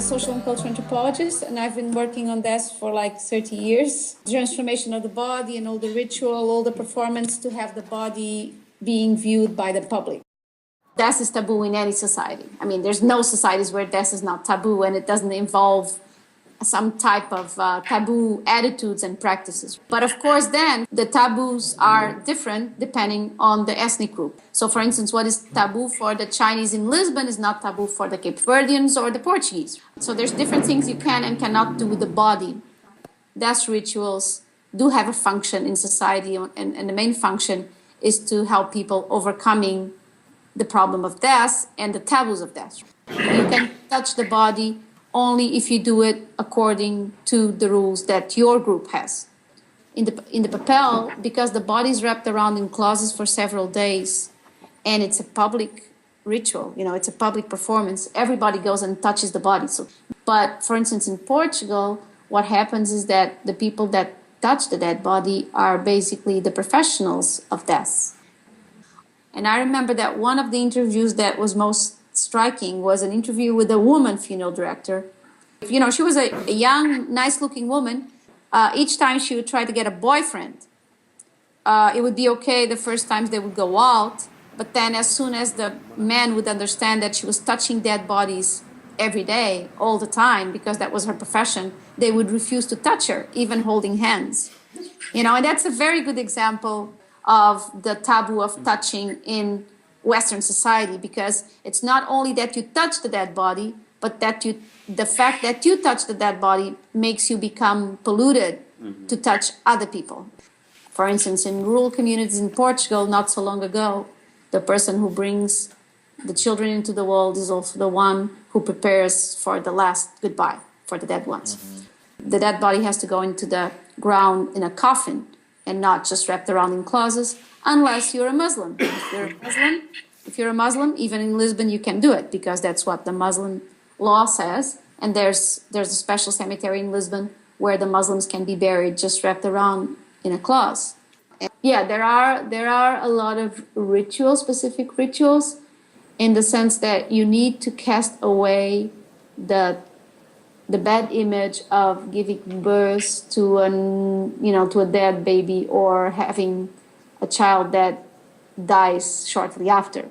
a social and cultural anthropologist, and I've been working on this for like 30 years. Transformation of the body and all the ritual, all the performance to have the body being viewed by the public. Death is taboo in any society. I mean, there's no societies where death is not taboo and it doesn't involve some type of taboo attitudes and practices. But of course, then the taboos are different depending on the ethnic group. So for instance, what is taboo for the Chinese in Lisbon is not taboo for the Cape Verdeans or the Portuguese. So there's different things you can and cannot do with the body. Death rituals do have a function in society, and the main function is to help people overcoming the problem of death and the taboos of death. You can touch the body only if you do it according to the rules that your group has. In the papel, because the body is wrapped around in closets for several days, and it's a public ritual, it's a public performance, everybody goes and touches the body. But for instance, in Portugal, what happens is that the people that touch the dead body are basically the professionals of death. And I remember that one of the interviews that was most striking was an interview with a woman funeral director. She was a young, nice-looking woman. Each time she would try to get a boyfriend, it would be okay the first times they would go out, but then as soon as the man would understand that she was touching dead bodies every day, all the time, because that was her profession, they would refuse to touch her, even holding hands. And that's a very good example of the taboo of touching in Western society, because it's not only that you touch the dead body, but that the fact that you touch the dead body makes you become polluted to touch other people. For instance, in rural communities in Portugal, not so long ago, the person who brings the children into the world is also the one who prepares for the last goodbye for the dead ones. The dead body has to go into the ground in a coffin and not just wrapped around in closets, unless you're a Muslim. If you're a Muslim, even in Lisbon, you can do it, because that's what the Muslim law says. And there's a special cemetery in Lisbon where the Muslims can be buried just wrapped around in a cloth. And yeah, there are a lot of specific rituals, in the sense that you need to cast away the bad image of giving birth to a dead baby, or having a child that dies shortly after.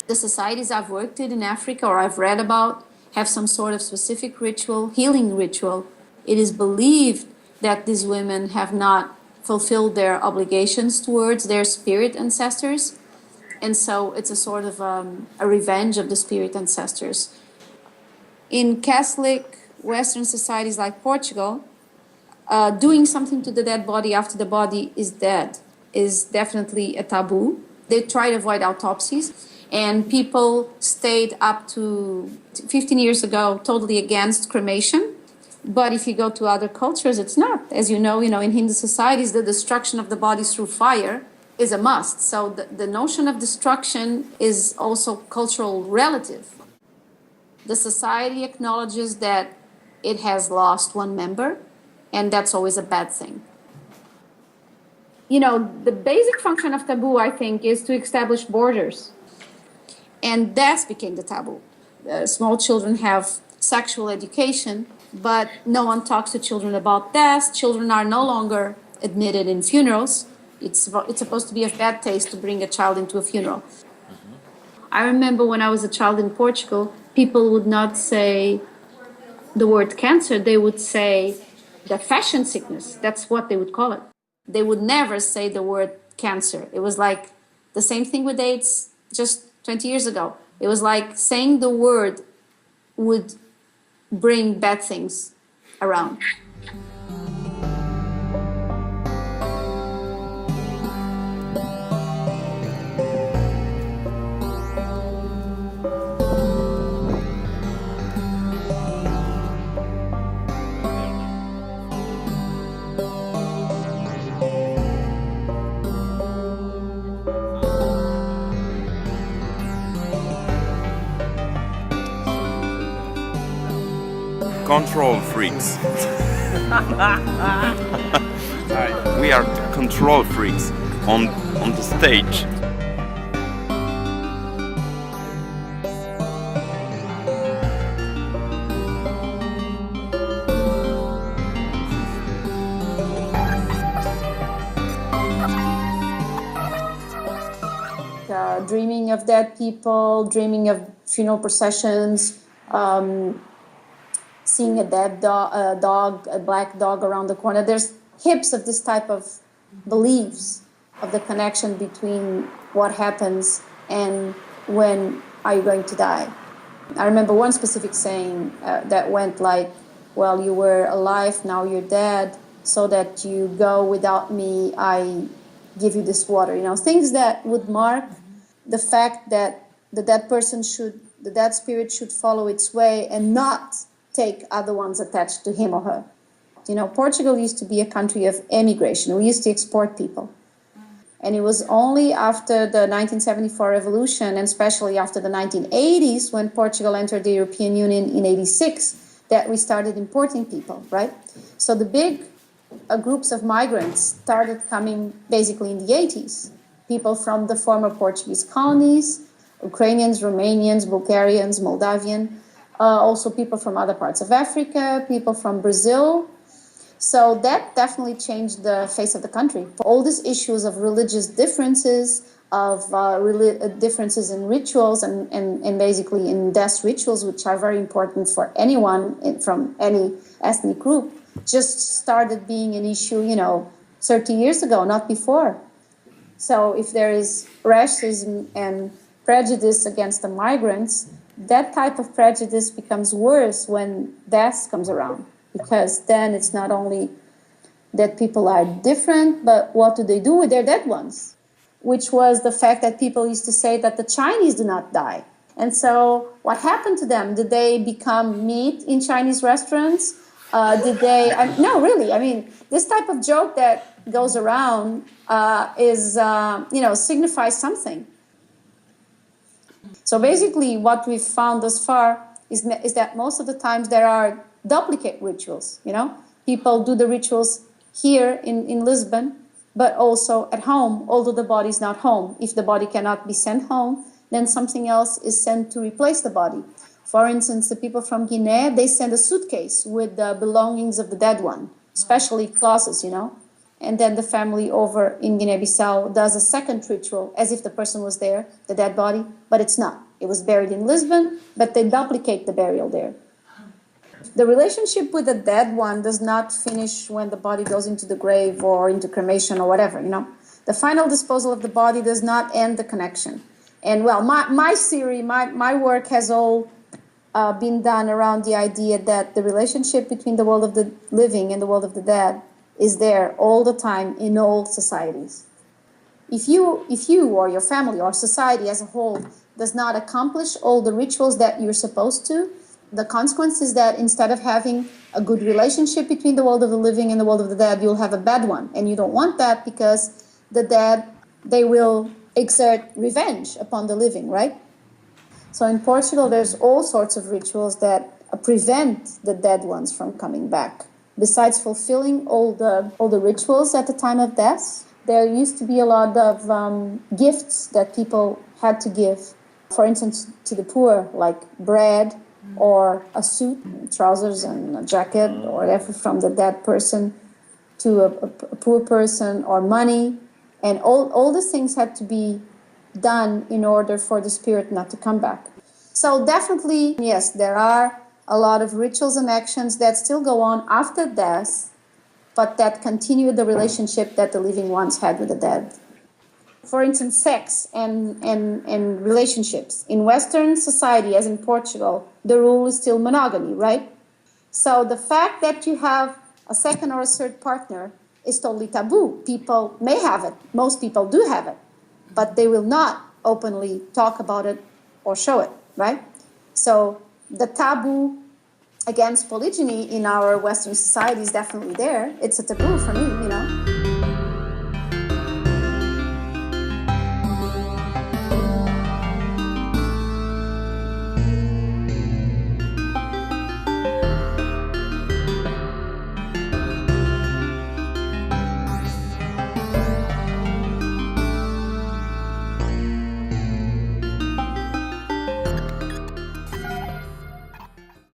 The societies I've worked in Africa, or I've read about, have some sort of specific ritual, healing ritual. It is believed that these women have not fulfilled their obligations towards their spirit ancestors, and so it's a sort of a revenge of the spirit ancestors. In Catholic Western societies like Portugal, doing something to the dead body after the body is dead is definitely a taboo. They try to avoid autopsies, and people stayed up to 15 years ago totally against cremation. But if you go to other cultures, it's not. As you know, in Hindu societies, the destruction of the body through fire is a must. So the notion of destruction is also cultural relative. The society acknowledges that it has lost one member, and that's always a bad thing. The basic function of taboo, I think, is to establish borders. And death became the taboo. Small children have sexual education, but no one talks to children about death. Children are no longer admitted in funerals. It's supposed to be of bad taste to bring a child into a funeral. I remember when I was a child in Portugal, people would not say the word cancer, they would say the fashion sickness. That's what they would call it. They would never say the word cancer. It was like the same thing with AIDS just 20 years ago. It was like saying the word would bring bad things around. Control freaks. We are control freaks on the stage. dreaming of dead people, dreaming of funeral processions, seeing a dead dog, a black dog around the corner. There's heaps of this type of beliefs of the connection between what happens and when are you going to die. I remember one specific saying that went like, well, you were alive, now you're dead, so that you go without me, I give you this water. You know, things that would mark the fact that the dead spirit should follow its way and not take other ones attached to him or her. You know, Portugal used to be a country of emigration. We used to export people. And it was only after the 1974 revolution, and especially after the 1980s, when Portugal entered the European Union in 86, that we started importing people, right? So the big groups of migrants started coming basically in the 80s. People from the former Portuguese colonies, Ukrainians, Romanians, Bulgarians, Moldavian, also people from other parts of Africa, people from Brazil. So that definitely changed the face of the country. All these issues of religious differences, of differences in rituals and basically in death rituals, which are very important for anyone from any ethnic group, just started being an issue, 30 years ago, not before. So if there is racism and prejudice against the migrants, that type of prejudice becomes worse when death comes around. Because then it's not only that people are different, but what do they do with their dead ones? Which was the fact that people used to say that the Chinese do not die. And so what happened to them? Did they become meat in Chinese restaurants? No, really. I mean, this type of joke that goes around signifies something. So basically what we've found thus far is that most of the times there are duplicate rituals, People do the rituals here in Lisbon, but also at home, although the body is not home. If the body cannot be sent home, then something else is sent to replace the body. For instance, the people from Guinea, they send a suitcase with the belongings of the dead one, especially clothes, And then the family over in Guinea-Bissau does a second ritual as if the person was there, the dead body, but it's not. It was buried in Lisbon, but they duplicate the burial there. The relationship with the dead one does not finish when the body goes into the grave or into cremation or whatever, The final disposal of the body does not end the connection. And well, my theory, my work has all been done around the idea that the relationship between the world of the living and the world of the dead is there all the time in all societies. If you or your family or society as a whole does not accomplish all the rituals that you're supposed to, the consequence is that instead of having a good relationship between the world of the living and the world of the dead, you'll have a bad one. And you don't want that because the dead, they will exert revenge upon the living, right? So in Portugal, there's all sorts of rituals that prevent the dead ones from coming back. Besides fulfilling all the rituals at the time of death, there used to be a lot of gifts that people had to give. For instance, to the poor, like bread, or a suit, trousers and a jacket, or whatever from the dead person to a poor person, or money. And all these things had to be done in order for the spirit not to come back. So definitely, yes, there are a lot of rituals and actions that still go on after death, but that continue the relationship that the living ones had with the dead. For instance, sex and relationships. In Western society, as in Portugal, the rule is still monogamy, right? So the fact that you have a second or a third partner is totally taboo. People may have it. Most people do have it. But they will not openly talk about it or show it, right? So the taboo against polygyny in our Western society is definitely there. It's a taboo for me,